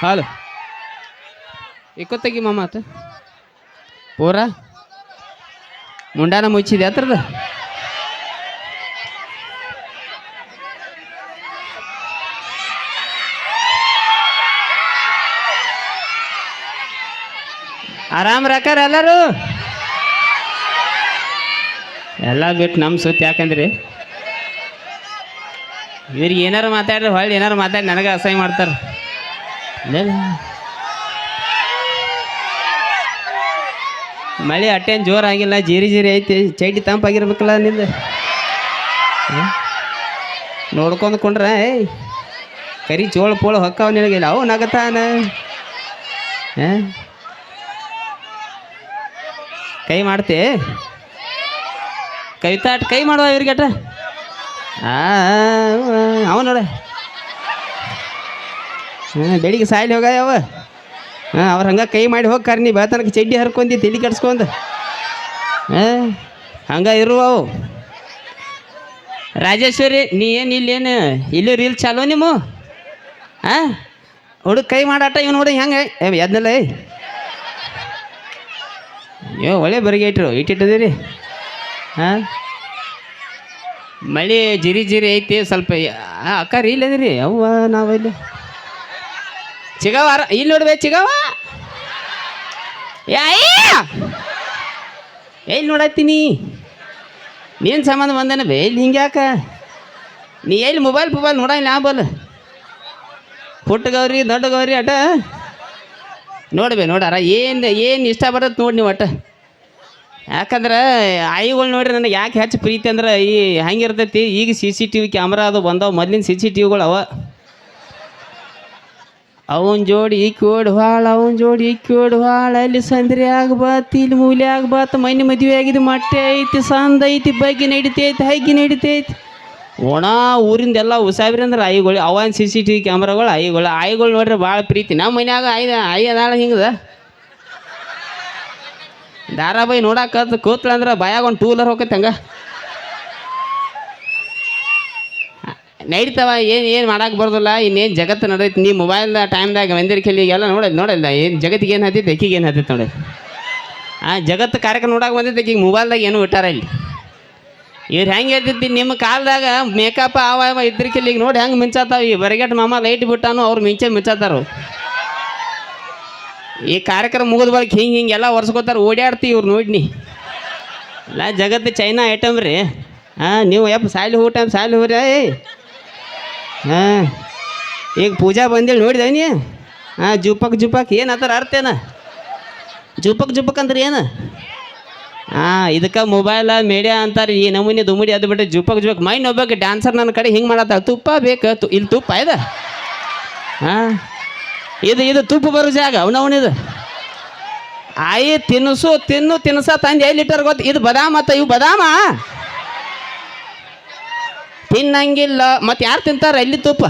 ಹಾಲು ಇಕ್ಕೊತ್ತಗಿ ಮಾಮಾತ ಪೂರ ಮುಂಡಾನ ಮುಚ್ಚಿದೆ ಹತ್ರದ ಆರಾಮ್ ರಾಕಾರ ಎಲ್ಲರೂ ಎಲ್ಲ ಬಿಟ್ಟು ನಮ್ಮ ಸುತ್ತ ಯಾಕಂದ್ರಿ ಇವ್ರಿಗೆ ಏನಾರು ಮಾತಾಡ್ರಿ ಹೊಳ್ಳಿ ಏನಾರು ಮಾತಾಡಿ ನನಗೆ ಅಸಹ್ಯ ಮಾಡ್ತಾರೆ ಮಳೆ ಅಟ್ಟೇನು ಜೋರು ಆಗಿಲ್ಲ ಜೀರಿ ಜೀರಿ ಐತಿ ಚೈಟಿ ತಂಪಾಗಿರ್ಬೇಕಲ್ಲ ನಿಂದ ನೋಡ್ಕೊಂಡು ಕೊಂಡ್ರ ಏಯ್ ಕರಿ ಚೋಳ ಪೋಳ ಹೊಕ್ಕಾವ ನಿನಗಿಲ್ಲ ಅವು ನಗತಾನ ಕೈ ಮಾಡ್ತೆ ಕವಿತಾ ಅಟ್ ಕೈ ಮಾಡುವ ಇವ್ರಿಗಟ ಅವ ನೋಡ ಬೆಳಿಗ್ಗೆ ಸಾಯ್ಲಿ ಹೋಗ ಯಾವ ಅವ್ರು ಹಂಗೆ ಕೈ ಮಾಡಿ ಹೋಗ್ಕಾರ ನೀ ಬೆಳತನಕ ಚಡ್ಡಿ ಹರ್ಕೊಂಡಿ ತಲೆ ಕಟ್ಸ್ಕೊಂಡು ಹಂಗೆ ಇರುವವು ರಾಜೇಶ್ವರಿ ನೀ ಏನು ಇಲ್ಲೇನು ಇಲ್ಲಿ ರೀಲ್ ಚಾಲೋ ನಿಮ್ಮ ಹುಡುಗ ಕೈ ಮಾಡಾಟ ಇವ್ ನೋಡಿ ಹೆಂಗೆ ಎದ್ನಲ್ಲ ಒಳ್ಳೆ ಬರಿಗೆ ಇಟ್ರು ಇಟ್ಟಿಟ್ಟಿದ್ದೀರಿ ಮಳೆ ಜಿರಿ ಜಿರಿ ಐತಿ ಸ್ವಲ್ಪ ಅಕ್ಕ ರೀ ಇಲ್ಲದಿರಿ ಅವ್ವ ನಾವಿಲ್ಲಿ ಚಿಗವ ಇಲ್ಲಿ ನೋಡ್ಬೇ ಚಿಗವ ಎಲ್ಲಿ ನೋಡತ್ತೀನಿ ನೀನು ಸಂಬಂಧ ಬಂದನ ಬೇ ಇಲ್ಲಿ ಹಿಂಗ್ಯಾಕ ನೀ ಎಲ್ಲಿ ಮೊಬೈಲ್ ನೋಡ ಇಲ್ಲ ಬಲ್ ಪುಟ್ಟ ಗೌರಿ ದೊಡ್ಡ ಗೌರಿ ಅಟ ನೋಡ್ಬೇ ನೋಡಾರ ಏನು ಇಷ್ಟ ಬರುತ್ತೆ ನೋಡಿ ನೀವು ಅಟ ಯಾಕಂದ್ರೆ ಆಯಿಗಳು ನೋಡ್ರಿ ನನಗೆ ಯಾಕೆ ಹೆಚ್ಚು ಪ್ರೀತಿ ಅಂದ್ರೆ ಈ ಹಂಗಿರ್ತೈತಿ ಈಗ CCTV ಕ್ಯಾಮ್ರಾ ಅದು ಬಂದವು ಮೊದ್ಲಿನ CCTVಗಳು ಅವನ ಜೋಡಿ ಈಕ್ಕೋಡ್ ಭಾಳ ಅವನ ಜೋಡಿ ಈಕ್ಕೋಡ್ ಭಾಳ ಅಲ್ಲಿ ಸಂದ್ರೆ ಆಗ್ಬಾತ್ ಇಲ್ಲಿ ಮೂಲೆ ಆಗ್ಬಾತ್ ಮನೆ ಮದುವೆ ಆಗಿದ್ದು ಮಟ್ಟೆ ಐತಿ ಸಂದ ಐತಿ ಬಗ್ಗೆ ನಡಿತೈತಿ ಹೈಗಿ ನಡಿತೈತಿ ಒಣ ಊರಿಂದೆಲ್ಲ ಉಸಾಬ್ರಿ ಅಂದ್ರೆ ಆಯಿಗಳು ಅವನ್ CCTV ಕ್ಯಾಮ್ರಾಗಳು ಆಯಿಗಳು ನೋಡ್ರಿ ಭಾಳ ಪ್ರೀತಿ ನಮ್ಮ ಮನ್ಯಾಗ ಆಯಿ ಅದಾಳ ಹಿಂಗದ ಧಾರಾಬಾಯಿ ನೋಡಾಕ ಕೂತ್ಲಂದ್ರೆ ಬಾಯಾಗ ಒಂದು 2 ವೀಲರ್ ಹೋಗತ್ತೆ ಹಂಗ ನಡೀತಾವ ಏನು ಮಾಡಕ್ಕೆ ಬರೋದಿಲ್ಲ ಇನ್ನೇನು ಜಗತ್ತು ನಡೈತಿ ನೀ ಮೊಬೈಲ್ ಟೈಮ್ದಾಗ ಮಂದಿರ ಕೆಲಿಗೆಲ್ಲ ನೋಡಲ್ಲ ಏನು ಜಗತ್ತಿಗೆ ಏನು ಹತ್ತೈತೆ ಅಕ್ಕಿಗೆ ಏನು ಹತ್ತೈತೆ ನೋಡಿ ಜಗತ್ತು ಕಾರ್ಯಕ್ರಮ ನೋಡಕ್ಕೆ ಬಂದೈತೆ ಈಗ ಮೊಬೈಲ್ದಾಗ ಏನು ಇಟ್ಟಾರ ಇಲ್ಲಿ ಇವ್ರು ಹೆಂಗೆ ಇರ್ತೈತಿ ನಿಮ್ಮ ಕಾಲದಾಗ ಮೇಕಪ್ ಅವ ಇದ್ರ ಕೆಲಿಗೆ ನೋಡಿ ಹೆಂಗೆ ಮಿಂಚಾತಾವ ಈ ಬರಗೇಟ್ ಮಾಮ ಲೈಟ್ ಬಿಟ್ಟಾನು ಅವ್ರು ಮಿಂಚಾತಾರು ಈ ಕಾರ್ಯಕ್ರಮ ಮುಗಿದ ಬಳಿಕ ಹಿಂಗೆಲ್ಲ ಒರೆಸ್ಕೋತಾರೆ ಓಡಾಡ್ತಿ ಇವ್ರು ನೋಡಿನಿ ಇಲ್ಲ ಜಗತ್ತು ಚೈನಾ ಐಟಮ್ ರೀ ನೀವು ಸಾಯ್ಲಿ ಸಾಯ್ಲಿ ಹೋಗ್ರಿ ಈಗ ಪೂಜಾ ಬಂದೇಳಿ ನೋಡಿದೆ ನೀ ಜುಪಕ್ ಏನು ಆತರ ಅರ್ಥೇನ ಜುಪಕ್ ಅಂದ್ರೆ ಏನು ಇದಕ್ಕೆ ಮೊಬೈಲ ಮೀಡಿಯಾ ಅಂತಾರೆ ಈ ನಮೂನಿ ದುಮುಡಿ ಅದು ಬಿಟ್ಟರೆ ಜುಪಕ್ ಮೈನ್ ಹೋಗ್ಬೇಕು ಡ್ಯಾನ್ಸರ್ ನನ್ನ ಕಡೆ ಹಿಂಗೆ ಮಾಡತ್ತ ತುಪ್ಪ ಬೇಕು ಇಲ್ಲಿ ತುಪ್ಪ ಇದು ತುಪ್ಪ ಬರೋ ಜಾಗ ಅವನವನಿದು ಆಯಿ ತಿನ್ಸ ತಂದು 5 ಲೀಟರ್ ಗೊತ್ತು ಇದು ಬದಾಮ ಇವು ಬದಾಮ ತಿನ್ನಂಗಿಲ್ಲ ಮತ್ತು ಯಾರು ತಿಂತಾರೆ ಅಲ್ಲಿ ತುಪ್ಪ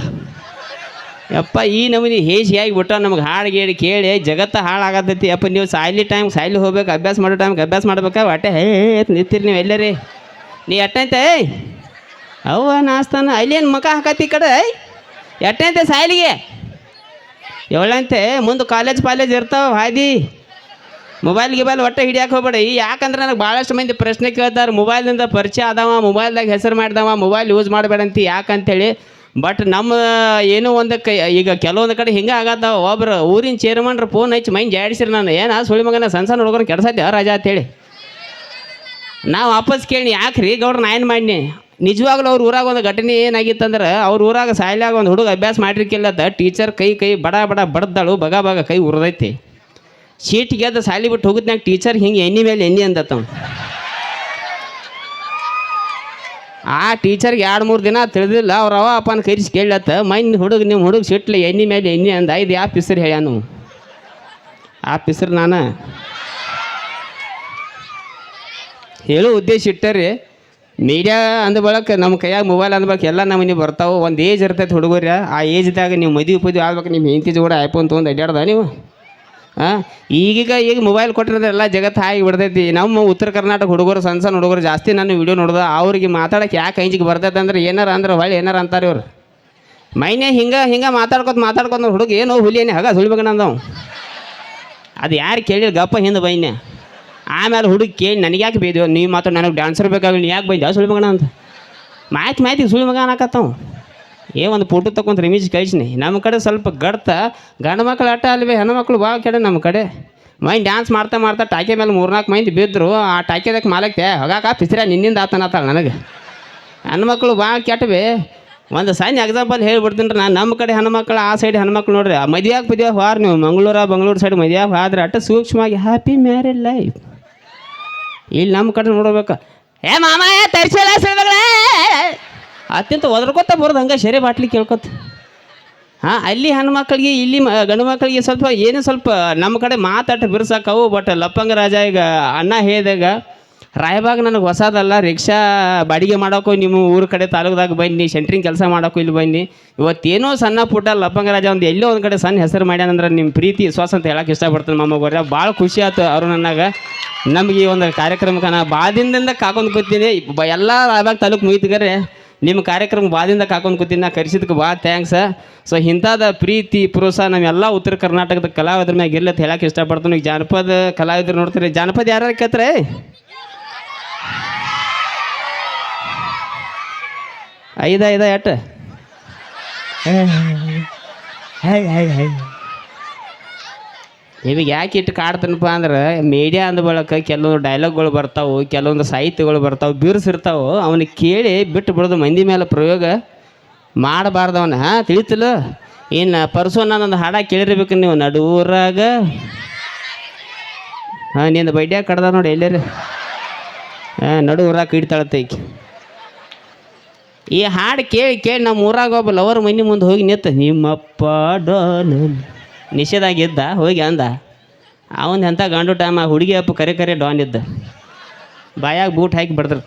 ಯಪ್ಪ ಈ ನಮೂನಿ ಹೇಸಿಯಾಗಿ ಬಿಟ್ಟ ನಮ್ಗೆ ಹಾಡು ಗೇಡಿ ಕೇಳಿ ಜಗತ್ತು ಹಾಳಾಗತ್ತೈತಿ ಯಪ್ಪ ನೀವು ಸಾಯ್ಲಿ ಹೋಗ್ಬೇಕು ಅಭ್ಯಾಸ ಮಾಡೋ ಟೈಮ್ಗೆ ಅಭ್ಯಾಸ ಮಾಡ್ಬೇಕಾ ಹೊಟ್ಟೆ ನಿಂತಿರಿ ನೀವು ಎಲ್ಲರಿ ನೀ ಎಟ್ಟೈತೆ ಅವ್ವ ನಾಸ್ತಾನ ಅಲ್ಲೇನು ಮಕ ಹಾಕತ್ತಿ ಕಡೆ ಎಟ್ಟೈತೆ ಸಾಯ್ಲಿಗೆ ಎವಳಂತೆ ಮುಂದೆ ಕಾಲೇಜ್ ಇರ್ತಾವೆ ಹಾದಿ ಮೊಬೈಲ್ ಒಟ್ಟೆ ಹಿಡಿಯಕ್ಕೆ ಹೋಗ್ಬೇಡ ಯಾಕಂದ್ರೆ ನನಗೆ ಭಾಳಷ್ಟು ಮಂದಿ ಪ್ರಶ್ನೆ ಕೇಳ್ತಾರೆ ಮೊಬೈಲ್ನಿಂದ ಪರಿಚಯ ಆದವ ಮೊಬೈಲ್ದಾಗ ಹೆಸರು ಮಾಡಿದವ ಮೊಬೈಲ್ ಯೂಸ್ ಮಾಡಬೇಡಂತ ಯಾಕಂತೇಳಿ ಬಟ್ ನಮ್ಮ ಏನೋ ಒಂದಕ್ಕೆ ಈಗ ಕೆಲವೊಂದು ಕಡೆ ಹಿಂಗೆ ಆಗತ್ತವ ಒಬ್ರು ಊರಿನ ಚೇರ್ಮನ್ರು ಫೋನ್ ಹಚ್ಚಿ ಮೈನ್ ಜಾಡಿಸಿರಿ ನಾನು ಸುಳಿ ಮಗನ ಸಣ್ಣ ಹುಡುಗರು ಕೆಡ್ಸತ್ತೆ ರಾಜ ಅಂತೇಳಿ ನಾವು ವಾಪಸ್ ಕೇಳಿ ಯಾಕ್ರಿ ಗೌಡ್ರ ನಾ ಏನು ಮಾಡಿನಿ ನಿಜವಾಗ್ಲೂ ಅವ್ರ ಊರಾಗ ಒಂದು ಘಟನೆ ಏನಾಗಿತ್ತಂದ್ರೆ ಅವ್ರ ಊರಾಗ ಸಾಯ್ಲಾಗ ಒಂದು ಹುಡುಗ ಅಭ್ಯಾಸ ಮಾಡಿರ್ಕಿಲ್ಲದ ಟೀಚರ್ ಕೈ ಬಡ ಬಡ್ದಾಳು ಬಗ ಕೈ ಉರಿದೈತಿ ಶೀಟ್ಗೆ ಅದು ಸಾಲಿ ಬಿಟ್ಟು ಹೋಗಿದ್ನಾಗ ಟೀಚರ್ ಹಿಂಗೆ ಎಣ್ಣೆ ಮೇಲೆ ಎಣ್ಣೆ ಅಂದತ್ತವ ಆ ಟೀಚರ್ಗೆ 2-3 ದಿನ ತಿಳಿದಿಲ್ಲ ಅವ್ರ ಅಪ್ಪನ ಕೈರಿಸಿ ಕೇಳತ್ತ ನಿಮ್ಮ ಹುಡುಗ ಸಿಟ್ಲಿ ಎಣ್ಣೆ ಮೇಲೆ ಎಣ್ಣೆ ಅಂದ ಇದು ಯಾವ ಪಿಸ್ರು ಹೇಳ್ಯಾನು ಆ ಪಿಸ್ರು ನಾನು ಹೇಳೋ ಉದ್ದೇಶ ಇಟ್ಟರಿ ಮೀಡಿಯಾ ಅಂದ ಬಳಕ ನಮ್ಮ ಕೈಯಾಗ ಮೊಬೈಲ್ ಅಂದ್ಬೇಕು ಎಲ್ಲ ನಮ್ಮನೆ ಬರ್ತಾವೆ ಒಂದು ಏಜ್ ಇರ್ತೈತೆ ಹುಡುಗರ ಆ ಏಜ್ದಾಗ ನೀವು ಮದುವೆ ಆಗ್ಬೇಕು ನಿಮ್ಮ ಹೆಂಡತಿ ಜೋಡ ಐಫೋನ್ ತೊಗೊಂಡು ಅಡ್ಡಾಡ್ದ ನೀವು ಈಗ ಮೊಬೈಲ್ ಕೊಟ್ಟಿರೋದು ಎಲ್ಲ ಜಗತ್ತು ಹಾಗೆ ಬಿಡ್ತೈತಿ ನಮ್ಮ ಉತ್ತರ ಕರ್ನಾಟಕ ಹುಡುಗರು ಸಣ್ಣ ಹುಡುಗರು ಜಾಸ್ತಿ ನಾನು ವಿಡಿಯೋ ನೋಡ್ದೆ ಅವ್ರಿಗೆ ಮಾತಾಡೋಕೆ ಯಾಕೆ ಅಂಜಿಗೆ ಬರ್ತೈತೆ ಅಂದ್ರೆ ಏನಾರ ಅಂದ್ರೆ ಹೊಳ್ಳಿ ಏನಾರ ಅಂತಾರೆ ಇವ್ರು ಮೈನೆ ಹಿಂಗೆ ಮಾತಾಡ್ಕೊತ ಹುಡುಗ ಏನೋ ಹುಲಿಯೇನೆ ಹಾಗ ಸುಳಿಬೇಕಣ್ಣ ಅಂದವು. ಅದು ಯಾರು ಕೇಳಿಲ್ಲ ಗಪ್ಪ ಹಿಂದೆ ಬೈನೆ. ಆಮೇಲೆ ಹುಡುಗ ಕೇಳಿ ನನಗೆ ಯಾಕೆ ಬೈದ್ಯೋ ನೀವು ಮಾತ್ರ ನನಗೆ ಡ್ಯಾನ್ಸರ್ ಬೇಕಾಗಲಿ ನೀ ಯಾಕೆ ಬೈದ್ಯಾ ಸುಳಿಬೇಕಣ್ಣ ಅಂತ. ಮಾಹಿತಿ ಸುಳಿಮಗ ಅನ್ನಕತ್ತವು. ಒಂದು ಫೋಟೋ ತಗೊಂಡು ರಿಮೀಜ್ ಕಳಿಸಿನಿ. ನಮ್ಮ ಕಡೆ ಸ್ವಲ್ಪ ಗಂಡು ಮಕ್ಳು ಆಟ ಅಲ್ವೇ, ಹೆಣ್ಮಕ್ಳು ಭಾಳ ಕೆಡೆ ನಮ್ಮ ಕಡೆ. ಡ್ಯಾನ್ಸ್ ಮಾಡ್ತಾ ಟಾಕೆ ಮೇಲೆ 3-4 ಮಂದಿ ಬಿದ್ದರು. ಆ ಟಾಕೆದಕ್ಕೆ ಮಾಲಕ್ಕೆ ಹೋಗಾಕ ಪಿಸ್ರ ನಿನ್ನಿಂದ ಆತನತ್ತಾಳ ನನಗೆ. ಹೆಣ್ಮಕ್ಳು ಭಾಳ ಕೆಟ್ಟವೆ. ಒಂದು ಸಣ್ಣ ಎಕ್ಸಾಂಪಲ್ ಹೇಳ್ಬಿಡ್ತೀನಿ ರೀ. ನಾನು ನಮ್ಮ ಕಡೆ ಹೆಣ್ಮಕ್ಳು ಆ ಸೈಡ್ ಹೆಣ್ಮಕ್ಳು ನೋಡ್ರಿ ಮದುವೆಗೆ ಹೋರ್ ನೀವು ಬೆಂಗಳೂರು ಸೈಡ್ ಮದುವೆಗೆ ಹೋದ್ರೆ ಅಟ್ಟ ಸೂಕ್ಷ್ಮವಾಗಿ ಹ್ಯಾಪಿ ಮ್ಯಾರೇಜ್ ಲೈಫ್. ಇಲ್ಲಿ ನಮ್ಮ ಕಡೆ ನೋಡ್ಬೇಕು ಮಾಮ ತರಿಸಿಲ್ಲ ಸಿಳ್ಬೇಕಲ್ಲ ಅತ್ಯಂತ ಒದರ್ಕೊತ ಬರೋದು ಹಂಗೆ ಶರೀರ ಬಾಟ್ಲಿ ಕೇಳ್ಕೊತ. ಅಲ್ಲಿ ಹೆಣ್ಮಕ್ಳಿಗೆ ಇಲ್ಲಿ ಗಂಡು ಮಕ್ಕಳಿಗೆ ಸ್ವಲ್ಪ ನಮ್ಮ ಕಡೆ ಮಾತಾಟ ಬಿರ್ಸಾಕವು. ಬಟ್ ಲಪ್ಪಂಗ ರಾಜ ಈಗ ಅಣ್ಣ ಹೇಳಿದಾಗ ರಾಯಬಾಗ್ ನನಗೆ ಹೊಸದಲ್ಲ. ರಿಕ್ಷಾ ಬಾಡಿಗೆ ಮಾಡೋಕ್ಕೂ ನಿಮ್ಮ ಊರ ಕಡೆ ತಾಲೂಕದಾಗ ಬನ್ನಿ, ಸೆಂಟ್ರಿಂಗ್ ಕೆಲಸ ಮಾಡೋಕ್ಕೂ ಇಲ್ಲಿ ಬನ್ನಿ. ಇವತ್ತೇನೋ ಸಣ್ಣ ಪುಟ್ಟ ಲಪ್ಪಂಗ ರಾಜ ಎಲ್ಲೋ ಒಂದು ಕಡೆ ಸಣ್ಣ ಹೆಸರು ಮಾಡ್ಯಾನಂದ್ರೆ ನಿಮ್ಮ ಪ್ರೀತಿ ವಿಶ್ವಾಸ ಅಂತ ಹೇಳಕ್ಕೆ ಇಷ್ಟಪಡ್ತೀನಿ ಮೊಮ್ಮಗೋರ. ಭಾಳ ಖುಷಿ ಆಯ್ತು ಅವರು ನನಗ. ನಮಗೆ ಈ ಒಂದು ಕಾರ್ಯಕ್ರಮಕ್ಕೆ ನಾ ಬಾದಿಂದ ಕಾಕೊಂಡು ಕೂತೀನಿ. ಎಲ್ಲ ರಾಯಬಾಗ್ ತಾಲೂಕು ಮುಗಿದ್ಗಾರೆ ನಿಮ್ಮ ಕಾರ್ಯಕ್ರಮ ಬಾದಿಂದ ಕಾಕೊಂಡು ಕೂತೀನಿ. ನಾ ಕರೆಸಿದಕ್ಕೆ ಭಾಳ ಥ್ಯಾಂಕ್ಸ. ಸೊ ಇಂಥದ ಪ್ರೀತಿ ಪ್ರೋತ್ಸಾಹ ನಮ್ಮೆಲ್ಲ ಉತ್ತರ ಕರ್ನಾಟಕದ ಕಲಾವಿದ್ರ ಮ್ಯಾಗ ಇರ್ಲಿ ಅಂತ ಹೇಳಕ್ಕೆ ಇಷ್ಟಪಡ್ತೀನಿ. ಈಗ ಜಾನಪದ ಕಲಾವಿದ್ರು ನೋಡ್ತೀರಿ. ಜಾನಪದ ಯಾರು ಕೇಳ್ತಾರೆ? ಐದ ಎಟ್ಟು ಇವಾಗ ಯಾಕೆ ಇಟ್ಟು ಕಾಡ್ತಾನಪ್ಪ ಅಂದ್ರೆ ಮೀಡಿಯಾ ಅಂದ ಬಳಕ ಕೆಲವೊಂದು ಡೈಲಾಗ್ಗಳು ಬರ್ತಾವೆ, ಕೆಲವೊಂದು ಸಾಹಿತ್ಯಗಳು ಬರ್ತಾವೆ, ಬಿರ್ಸಿರ್ತಾವೆ. ಅವನಿಗೆ ಕೇಳಿ ಬಿಟ್ಟು ಬಿಡೋದು, ಮಂದಿ ಮೇಲೆ ಪ್ರಯೋಗ ಮಾಡಬಾರ್ದವನ. ತಿಳಿತಿಲ್ಲ. ಇನ್ನು ಪರ್ಸು ನಾನೊಂದು ಹಾಡ ಕೇಳಿರ್ಬೇಕು ನೀವು. ನಡುವರಾಗ ನಿಂದು ಬಡ್ಡ್ಯಾಗ ಕಡ್ದ ನೋಡಿ ಎಲ್ಲರಿ ನಡುವರಾಗ ಹಿಡ್ತಾಳತ್ತೈಕಿ. ಈ ಹಾಡು ಕೇಳಿ ನಮ್ಮ ಊರಾಗ ಒಬ್ಬ ಲವರ್ ಮನೆ ಮುಂದೆ ಹೋಗಿ ನಿಂತ ನಿಮ್ಮಪ್ಪ ಡಾನ್ ನಿಷೇಧಾಗಿದ್ದ ಹೋಗಿ ಅಂದ. ಅವನು ಎಂಥ ಗಂಡು ಟೈಮ್ ಹುಡುಗಿ ಅಪ್ಪ ಕರೆ ಡಾನ್ ಇದ್ದ. ಬಾಯಾಗ ಬೂಟ್ ಹಾಕಿ ಬಡ್ದ್ರು.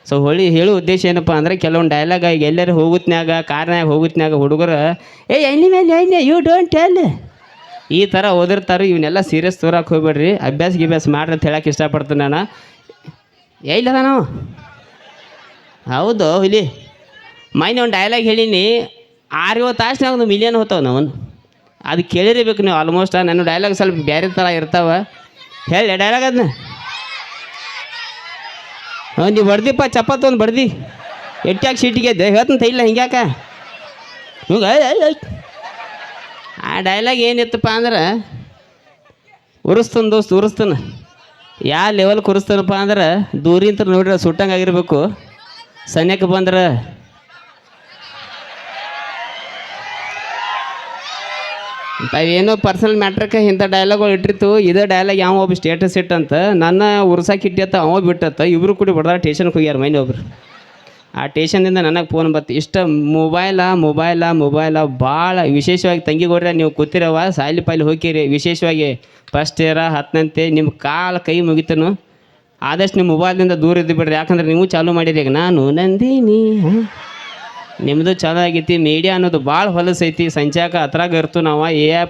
ಸೊ ಹೇಳೋ ಉದ್ದೇಶ ಏನಪ್ಪ ಅಂದರೆ ಕೆಲವೊಂದು ಡೈಲಾಗ ಈಗ ಎಲ್ಲರೂ ಹೋಗುತ್ನ್ಯಾಗ ಕಾರ್ನಾಗ ಹೋಗುತ್ನ್ಯಾಗ ಹುಡುಗರು ಎಣ್ಣೆ ಮೇಲೆ ಯು ಡೋಂಟ್ ಟೆಲ್ ಈ ಥರ ಓದಿರ್ತಾರೆ. ಇವನ್ನೆಲ್ಲ ಸೀರಿಯಸ್ ತೋರಕ್ಕೆ ಹೋಗ್ಬೇಡ್ರಿ. ಅಭ್ಯಾಸ ಮಾಡ್ರಿ ಅಂತ ಹೇಳಕ್ಕೆ ಇಷ್ಟಪಡ್ತೀನಿ ನಾನು. ಎಲ್ಲದ ನಾವು ಹೌದು ಹುಲಿ ಮೈನೆ ಒಂದು ಡೈಲಾಗ್ ಹೇಳೀನಿ. 6-7 ತಾಸ್ನಾಗ ಒಂದು ಮಿಲಿಯನ್ ಹೋಗ್ತಾವೆ ನಾವು. ಅದು ಕೇಳಿರಬೇಕು ನೀವು ಆಲ್ಮೋಸ್ಟ್. ನನ್ನ ಡೈಲಾಗ್ ಸ್ವಲ್ಪ ಬೇರೆ ಥರ ಇರ್ತಾವೆ. ಹೇಳಿ ಡೈಲಾಗ್ ಅದನ್ನ ನೀವು ಬಡ್ದಿಪ್ಪ ಚಪ್ಪತ್ತು ಒಂದು ಬಡ್ದು ಎಟ್ಟಾಗ ಸೀಟಿಗೆ ಎದ್ದೆ ಹೇಳ್ತಂತ ಇಲ್ಲ ಹಿಂಗ್ಯಾಕ ಹಿಂಗೆ. ಆ ಡೈಲಾಗ್ ಏನಿತ್ತಪ್ಪ ಅಂದ್ರೆ ಉರಿಸ್ತಾನೆ ದೋಸ್ತ್ ಉರಿಸ್ತಾನೆ. ಯಾವ ಲೆವೆಲ್ಗೆ ಉರಿಸ್ತಾನಪ್ಪ ಅಂದ್ರೆ ದೂರಿಂತ ನೋಡ್ರಿ ಸುಟ್ಟಂಗೆ ಆಗಿರ್ಬೇಕು. ಸನ್ಯಕ್ಕೆ ಬಂದ್ರೆ ಏನೋ ಪರ್ಸನಲ್ ಮ್ಯಾಟ್ರಕ್ಕೆ ಇಂಥ ಡೈಲಾಗ್ಗಳು ಇಟ್ಟಿರ್ತು. ಇದೇ ಡೈಲಾಗ್ ಯಾವ ಒಬ್ಬ ಸ್ಟೇಟಸ್ ಇಟ್ಟಂತ ನನ್ನ ಉರ್ಸಾಕ್ ಇಟ್ಟತ್ತ ಅವ ಬಿಟ್ಟತ್ತ. ಇಬ್ಬರು ಕೂಡಿ ಬಡ್ದಾರ ಟೇಷನ್ಗೆ ಹೋಗ್ಯಾರ ಮೈನ್ ಒಬ್ರು. ಆ ಟೇಷನ್ದಿಂದ ನನಗೆ ಫೋನ್ ಬತ್ತು. ಇಷ್ಟ ಮೊಬೈಲ ಭಾಳ ವಿಶೇಷವಾಗಿ ತಂಗಿಗೋಡ್ರೆ ನೀವು ಕೂತಿರವ ಸಾಲಿ ಪಾಲಿ ಹೋಗಿರಿ. ವಿಶೇಷವಾಗಿ ಫಸ್ಟ್ ಇಯರ 10ನಂತೆ ನಿಮ್ಮ ಕೈ ಮುಗಿತನು. ಆದಷ್ಟು ನಿಮ್ಮ ಮೊಬೈಲ್ದಿಂದ ದೂರ ಇದ್ದು ಬಿಡ್ರಿ. ಯಾಕಂದ್ರೆ ನೀವು ಚಾಲೂ ಮಾಡಿರಿ. ಈಗ ನಾನು ನಂದಿನಿ ನಿಮ್ಮದು ಚಾಲು ಆಗೈತಿ. ಮೀಡಿಯಾ ಅನ್ನೋದು ಭಾಳ ಹೊಲಸೈತಿ. ಸಂಚಾಕ ಹತ್ರಾಗ ಇರ್ತು ನಾವು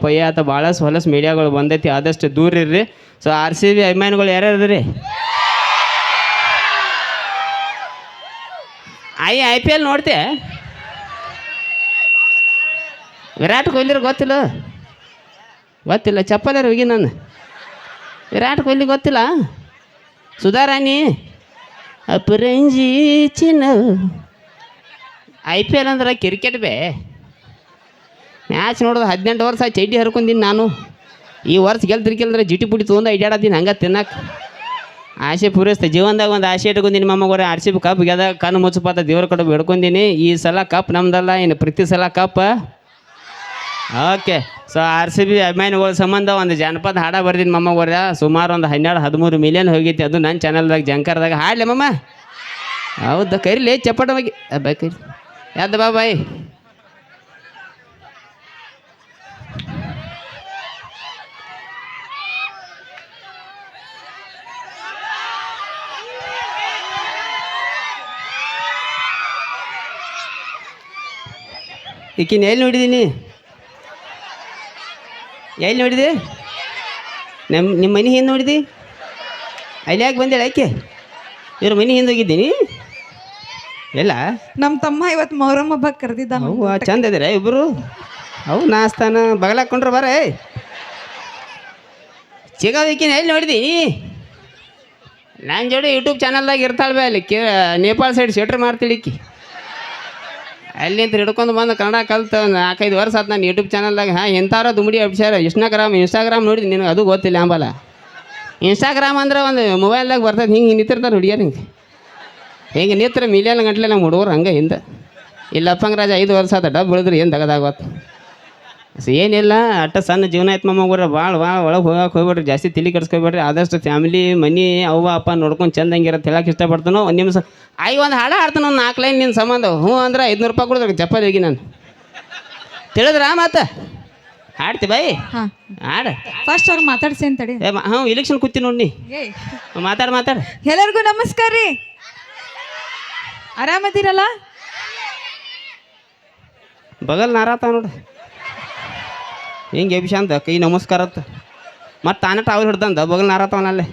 ಪಯ್ಯ ಅಂತ ಭಾಳ ಹೊಲಸು ಮೀಡಿಯಾಗಳು ಬಂದೈತಿ. ಆದಷ್ಟು ದೂರ ಇರ್ರಿ. ಸೊ RCB ಅಭಿಮಾನಿಗಳು ಯಾರ್ಯಾರು ರೀ? IPL ನೋಡ್ತೆ? ವಿರಾಟ್ ಕೊಹ್ಲಿ ಗೊತ್ತಿಲ್ಲ ಚಪ್ಪಲ್ಲಾರ ಹೋಗಿ ನಾನು. ವಿರಾಟ್ ಕೊಹ್ಲಿ ಗೊತ್ತಿಲ್ಲ. ಸುಧಾರಾಣಿ ಅಪರಂಜಿ ಚಿನ್ನ. IPL ಅಂದ್ರೆ ಕ್ರಿಕೆಟ್ ಮ್ಯಾಚ್ ನೋಡೋದು 18 ವರ್ಷ ಚಡ್ಡಿ ಹರ್ಕೊಂಡೀನಿ ನಾನು. ಈ ವರ್ಷ ಗೆಲ್ತಿರ್ಕಿಲ್ಲಂದ್ರೆ ಜಿಟಿ ಪುಡಿ ತೊಗೊಂಡು ಅಡ್ಡಾಡತ್ತೀನಿ ಹಂಗೆ ತಿನ್ನಕ್ಕೆ. ಆಸೆ ಪೂರೈಸ್ತೆ ಜೀವನದಾಗ ಒಂದು ಆಸೆ ಇಟ್ಕೊಂಡೀನಿ. ಮೊಮ್ಮಗೋರೆ RCB ಕಪ್ ಗೆದ ಕಣ್ಣು ಮುಚ್ಚಪಾತ ದೇವ್ರ ಕಡೆ ಬಿಡ್ಕೊಂಡೀನಿ. ಈ ಸಲ ಕಪ್ ನಮ್ದಲ್ಲ, ಇನ್ನು ಪ್ರತಿ ಸಲ ಕಪ್. ಓಕೆ. ಸೊ RCB ಅಭಿಮಾನಿಗಳ ಸಂಬಂಧ ಒಂದು ಜಾನಪದ ಹಾಡ ಬರ್ದೀನಿ ಮೊಮ್ಮಗೋರ. ಸುಮಾರು ಒಂದು 12-13 ಮಿಲಿಯನ್ ಹೋಗೈತಿ. ಅದು ನನ್ನ ಚಾನಲ್ದಾಗ ಜಂಕರ್ದಾಗ ಹಾಡಲಿ ಮಮ್ಮ. ಹೌದಾ ಕರಿಲಿ ಚಪ್ಪಟ ಬಗ್ಗೆ ಕರಿ ಯಾವ್ದು ಬಾಯ್. ಈಕಿನ ಎಲ್ಲಿ ನೋಡಿದ್ದೀನಿ? ಎಲ್ಲಿ ನೋಡಿದೆ? ನಿಮ್ಮ ಮನೆ ಹಿಂದೆ ನೋಡಿದಿ? ಅಲ್ಲಿ ಯಾಕೆ ಬಂದೇಳ ಆಕೆ? ಇವ್ರ ಮನೆ ಹಿಂದೆ ಹೋಗಿದ್ದೀನಿ. ಎಲ್ಲ ನಮ್ಮ ತಮ್ಮ ಇವತ್ತು ಮೊಹರಂ ಹಬ್ಬಕ್ಕೆ ಕರೆದಿದ್ದ ಅವು ಚಂದ ಇದ್ದೀರ ಇಬ್ಬರು ಅವು ನಾಸ್ತಾನ ಬಗಲಾಕೊಂಡ್ರೆ ಬರೇ ಚಿಗವಿಕಿನ ಎಲ್ಲಿ ನೋಡಿದೀನಿ ನನ್ನ ಜೋಡಿ ಯೂಟ್ಯೂಬ್ ಚಾನಲ್ದಾಗ ಇರ್ತಾಳೆ ಬೇ ಅಲ್ಲಿ ನೇಪಾಳ ಸೈಡ್ ಶೆಟ್ರ್ ಮಾಡ್ತಿಳಿಕ್ಕಿ ಅಲ್ಲಿಂತ ಹಿಡ್ಕೊಂಡು ಬಂದು ಕನ್ನಡ ಕಲ್ತು 4-5 ವರ್ಷ ಆತು ನಾನು ಯೂಟ್ಯೂಬ್ ಚಾನಲ್ದಾಗ ಎಂಥಾರ ದುಮ್ಡಿ ಅಭಿಷಾರ ಇನ್ಸ್ಟಾಗ್ರಾಮ್ ನೋಡಿದ್ನಿ ನಿನಗೆ ಅದು ಗೊತ್ತಿಲ್ಲ ಅಂಬಲ್ಲ ಇನ್ಸ್ಟಾಗ್ರಾಮ್ ಅಂದ್ರೆ ಒಂದು ಮೊಬೈಲ್ದಾಗ ಬರ್ತದೆ ಹಿಂಗೆ ನಿಂತಿರ್ತಾರೆ ಹುಡುಗಿಯರು ಹಿಂಗೆ ನಿಂತ್ರೆ ಮಿಲಿಯನ್ ಗಂಟ್ಲೆ ನಮ್ಮ ಹುಡುಗರು ಹಂಗೆ ಹಿಂದೆ ಇಲ್ಲಪ್ಪಂಗೆ ರಾಜ 5 ವರ್ಷ ಆತ ಡಬ್ ಬೆಳೆದ್ರೆ ಏನು ತಗದಾಗತ್ತು ಏನಿಲ್ಲ ಅಟ್ಟ ಸಣ್ಣ ಜೀವನ ಆಯ್ತು ಮಮ್ಮಗ್ರ ಭಾಳ ಒಳಗೆ ಹೋಗ್ಬೇಡ್ರಿ ಜಾಸ್ತಿ ತಲೆ ಕೆಡ್ಸ್ಕೊಬೇಡ್ರಿ ಆದಷ್ಟು ಫ್ಯಾಮಿಲಿ ಮನೆ ಅವ್ವ ಅಪ್ಪ ನೋಡ್ಕೊಂಡು ಚಂದಂಗಿರತ್ತೆ ಹೇಳಕ್ಕೆ ಇಷ್ಟಪಡ್ತಾನೋ ಒಂದು ನಿಮಿಷ ಒಂದು ಹಾಡು ಹಾಡ್ತಾನೆ ಒಂದು 4 ಲೈನ್ ನಿನ್ನ ಸಂಬಂಧ ಹ್ಞೂ ಅಂದ್ರೆ 500 ರೂಪಾಯಿ ಕೊಡಿದ್ರೆ ಚಪ್ಪಲಿ ಹೋಗಿ ನಾನು ತಿಳಿದ್ರಾ ಮಾತು ಹಾಡ್ತಿ ಬಾಯಿ ಹಾಡು ಫಸ್ಟ್ ಅವ್ರು ಮಾತಾಡ್ಸಿ ಅಂತಡಿ ಹ್ಞೂ ಇಲೆಕ್ಷನ್ ಕೂತಿ ನೋಡಿ ಮಾತಾಡು ಎಲ್ಲರಿಗೂ ನಮಸ್ಕಾರ ರೀ ಆರಾಮದಿರಲ್ಲ ಬಗಲ್ ನಾರಾತ ನೋಡು ಹಿಂಗೆ ಅಭಿಶಾಂತ ಕೈ ನಮಸ್ಕಾರತ್ತ ಮತ್ತು ತಾನೇ ಟಾವಲ್ ಹಿಡ್ದಂದ ಬಗಲ್ ನಾರಾತವನಲ್ಲೇ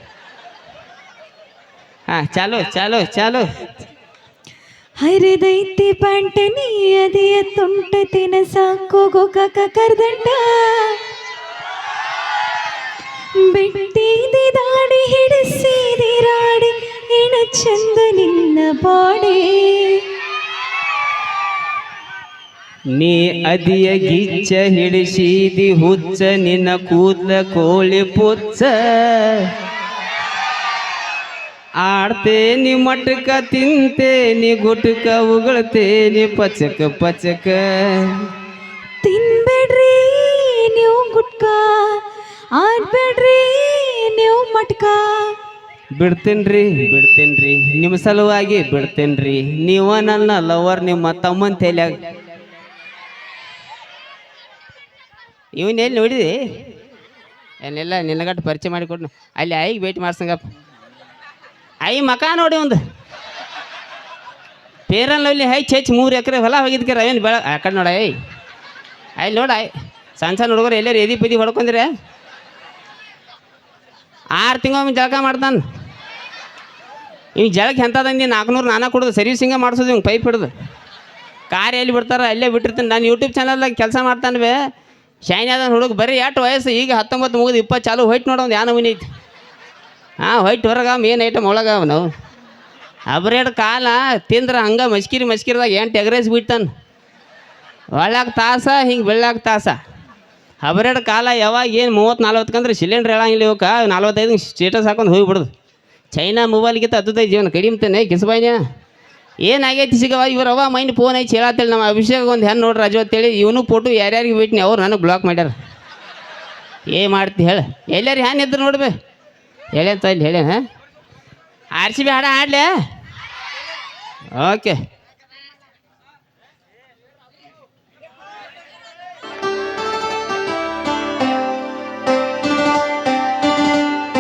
ಚಾಲು ಹರಿದೈತಿ ಪ್ಯಾಂಟನಿ ಅದಿಯ ತುಂಟ ತಿನಸಾಕು ಗೋಕಾಕ ಕರ್ದಂಡ ಬಿಟ್ಟಿದಿ ದಾಡಿ ಹಿಡಿಸಿದಿ ರಾಡಿ ಎಣ ಚಂದ ನಿನ್ನ ಬಾಡಿ ನೀ ಅದಿಯ ಗಿಚ್ಚ ಹಿಡಿಸಿದಿ ಹುಚ್ಚ ನಿನ್ನ ಕೂದಲ ಕೋಳಿ ಪುಚ್ಚ ಆಡ್ತೇನಿ ಮಟಕ ತಿಂತೇನಿ ಗುಟಕ ಉಗಳ್ತೇನಿ ಪಚಕ ತಿನ್ಬೇಡ್ರಿ ನೀವು ಗುಟ್ಕ ಆಡ್ಬೇಡ್ರಿ ನೀವು ಮಟ್ಕ ಬಿಡ್ತೇನ್ರಿ ನಿಮ್ಮ ಸಲುವಾಗಿ ಬಿಡ್ತೇನ್ರಿ ನೀವ ನನ್ನ ಲವರ್ ನಿಮ್ಮ ತಮ್ಮನ ತೈಲ್ಯಾಗ ಇವನ್ನೆಲ್ಲಿ ನೋಡಿದಿ ಏನೆಲ್ಲ ನಿನ್ನಗಟ್ಟು ಪರಿಚಯ ಮಾಡಿಕೊಡ್ನು ಅಲ್ಲಿ ಆಯಿಗೆ ಭೇಟಿ ಮಾಡ್ಸಂಗಪ್ಪ ಆಯಿ ಮಕ ನೋಡಿ ಒಂದು ಪೇರನಲ್ಲಿ ಹೆಚ್ಚು 3 ಎಕರೆ ಹೊಲ ಹೋಗಿದ್ಕೆ ರವೇನು ಬೆಳ ಆ ಕಡೆ ನೋಡ ಅಲ್ಲಿ ನೋಡ ಸಣ್ಣ ಹುಡುಗರು ಎಲ್ಲರೂ ಎದಿ ಪದಿ ಹೊಡ್ಕೊಂಡ್ರೆ 6 ತಿಂಗಳು ಜಳಕ ಮಾಡ್ತಾನೆ ಇವ್ ಜಳಕ್ಕೆ ಎಂಥದಂದು 400 ನಾನಾ ಕೊಡೋದು ಸರ್ವಿಸಿಂಗ ಮಾಡಿಸೋದು ಇವ್ಗೆ ಪೈಪ್ ಹಿಡ್ದು ಕಾರ್ ಎಲ್ಲಿ ಬಿಡ್ತಾರೆ ಅಲ್ಲೇ ಬಿಟ್ಟಿರ್ತೀನಿ ನಾನು ಯೂಟ್ಯೂಬ್ ಚಾನಲ್ದಾಗ ಕೆಲಸ ಮಾಡ್ತಾನೆ ಬೇ ಶೈನಿ ಅದ ಹುಡುಗ ಬರೀ 8 ವಯಸ್ಸು ಈಗ 19 ಮುಗಿದು 20 ಚಾಲು ಹೊಯ್ಟ್ ನೋಡೋ ಒಂದು ಯಾನ ಮನೆ ಐತಿ ಹೊಯ್ಟ್ ಹೊರಗೆ ಮೇನ್ ಐಟಮ್ ಒಳಗೆ ನಾವು ಅಬ್ರೇಡ್ ಕಾಲ ತಿಂದ್ರೆ ಹಂಗೆ ಮಸ್ಕಿರಿದಾಗ 8 ಎಗ್ರೇಸ್ ಬಿಡ್ತಾನೆ ಒಳ್ಳೆಗ ತಾಸ ಹಿಂಗೆ ಬೆಳ್ಳಾಗ ತಾಸ ಹಬ್ರೇಡ್ ಕಾಲ ಯಾವಾಗ ಏನು 30-40 ಅಂದ್ರೆ ಸಿಲಿಂಡ್ರ್ ಹೇಳಂಗಿಲ್ಲ ಇವಕ್ಕೆ 45 ಸ್ಟೇಟಸ್ ಹಾಕೊಂಡು ಹೋಗಿಬಿಡ್ದು ಚೈನಾ ಮೊಬೈಲ್ಗಿಂತ ಹತ್ತದೈದು ಜೀವನ ಕಡಿಮೆ ತಾನೆ ಕಿಸಬಾಯ್ನ ಏನಾಗೈತಿ ಸಿಗವ ಇವ್ರವ ಮೈಂಡ್ ಫೋನ್ ಐತಿ ಹೇಳತ್ತೇಳಿ ನಮ್ಮ ಅಭಿಷೇಕ್ ಒಂದು ಹೆಣ್ಣು ನೋಡ್ರಿ ರಾಜು ಅಂತೇಳಿ ಇವನು ಫೋಟೋ ಯಾರ್ಯಾರಿಗೆ ಬಿಟ್ನಿ ಅವ್ರು ನನಗೆ ಬ್ಲಾಕ್ ಮಾಡ್ಯಾರ ಮಾಡ್ತಿ ಹೇಳ ಎಲ್ಲಾರು ಹ್ಯಾನ್ ಇದ್ರು ನೋಡ್ಬೇ ಹೇಳೇಂತ ಇಲ್ಲಿ ಹೇಳೇನ RCB ಹಾಡ ಹಾಡ್ಲೆ ಓಕೆ